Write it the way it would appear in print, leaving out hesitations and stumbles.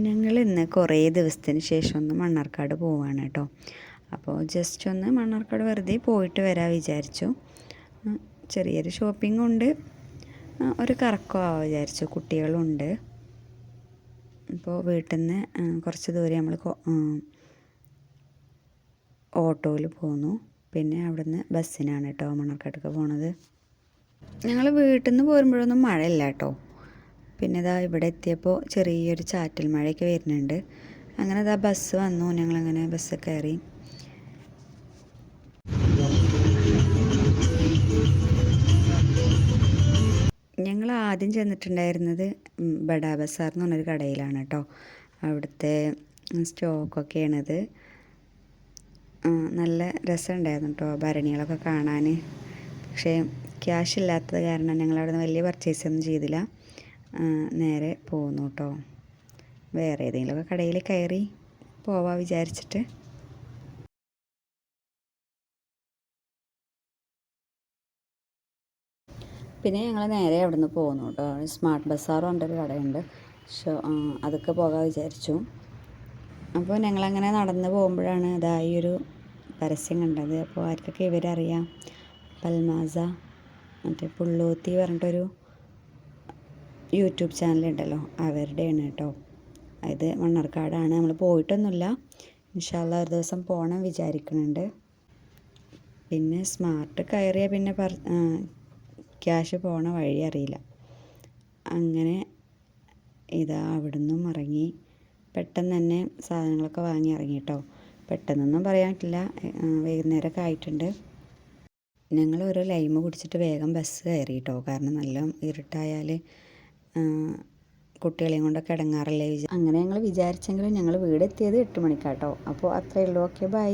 ഞങ്ങൾ ഇന്ന് കുറേ ദിവസത്തിന് ശേഷം ഒന്ന് മണ്ണാർക്കാട് പോവാണ് കേട്ടോ. അപ്പോൾ ജസ്റ്റ് ഒന്ന് മണ്ണാർക്കാട് വെറുതെ പോയിട്ട് വരാൻ വിചാരിച്ചു. ചെറിയൊരു ഷോപ്പിംഗ് ഉണ്ട്, ഒരു കറക്കമോ വിചാരിച്ചു. കുട്ടികളുണ്ട്. അപ്പോൾ വീട്ടിൽ നിന്ന് കുറച്ച് ദൂരെ നമ്മൾ ഓട്ടോയിൽ പോന്നു. പിന്നെ അവിടുന്ന് ബസ്സിനാണ് കേട്ടോ മണ്ണാർക്കാട്ടേക്ക് പോണത്. ഞങ്ങൾ വീട്ടിൽ നിന്ന് പോരുമ്പോഴൊന്നും മഴയില്ല കേട്ടോ. പിന്നെ ഇതാ ഇവിടെ എത്തിയപ്പോൾ ചെറിയൊരു ചാറ്റൽ മഴയൊക്കെ വരുന്നുണ്ട്. അങ്ങനെ ഇതാ ബസ് വന്നു. ഞങ്ങളങ്ങനെ ബസ് കയറി. ഞങ്ങൾ ആദ്യം ചെന്നിട്ടുണ്ടായിരുന്നത് ബഡാ ബസാർ എന്ന് പറഞ്ഞൊരു കടയിലാണ് കേട്ടോ. അവിടുത്തെ സ്റ്റോക്കൊക്കെയാണിത്. നല്ല രസമുണ്ടായിരുന്നു കേട്ടോ ഭരണികളൊക്കെ കാണാൻ. പക്ഷേ ക്യാഷ് ഇല്ലാത്തത് കാരണം ഞങ്ങളവിടെ നിന്ന് വലിയ പർച്ചേസ് ഒന്നും ചെയ്തില്ല. നേരെ പോന്നു കേട്ടോ. വേറെ ഏതെങ്കിലുമൊക്കെ കടയിൽ കയറി പോവാൻ വിചാരിച്ചിട്ട്. പിന്നെ ഞങ്ങൾ നേരെ അവിടെ നിന്ന് പോന്നു കേട്ടോ. സ്മാർട്ട് ബസാർ കൊണ്ടൊരു കടയുണ്ട്. അതൊക്കെ പോകാൻ വിചാരിച്ചു. അപ്പോൾ ഞങ്ങളങ്ങനെ നടന്ന് പോകുമ്പോഴാണ് ഈ ഒരു പരസ്യം കണ്ടത്. അപ്പോൾ ആർക്കൊക്കെ ഇവരറിയാം, പൽമാസ മറ്റേ പുള്ളൂത്തി പറഞ്ഞിട്ടൊരു യൂട്യൂബ് ചാനലുണ്ടല്ലോ, അവരുടെയാണ് കേട്ടോ. ഇത് മണ്ണാർക്കാടാണ്. നമ്മൾ പോയിട്ടൊന്നുമില്ല. ഇൻഷാ അല്ലാ ഒരു ദിവസം പോകണം വിചാരിക്കുന്നുണ്ട്. പിന്നെ സ്മാർട്ട് കയറിയാൽ പിന്നെ ക്യാഷ് പോണ വഴി അറിയില്ല. അങ്ങനെ ഇതാ അവിടെ നിന്നും ഇറങ്ങി. പെട്ടെന്ന് തന്നെ സാധനങ്ങളൊക്കെ വാങ്ങി ഇറങ്ങി കേട്ടോ. പെട്ടെന്നൊന്നും പറയാൻ പറ്റില്ല, വൈകുന്നേരമൊക്കെ ആയിട്ടുണ്ട്. ഞങ്ങൾ ഒരു ലൈമ് കുടിച്ചിട്ട് വേഗം ബസ് കയറി കേട്ടോ. കാരണം നല്ല ഇരുട്ടായാൽ കുട്ടികളെയും കൊണ്ടൊക്കെ ഇടങ്ങാറല്ലേ അങ്ങനെ ഞങ്ങൾ വിചാരിച്ചെങ്കിലും ഞങ്ങൾ വീടെത്തിയത് 8 മണിക്കാട്ടോ. അപ്പോൾ അത്രയേ ഉള്ളൂ. Okay, by.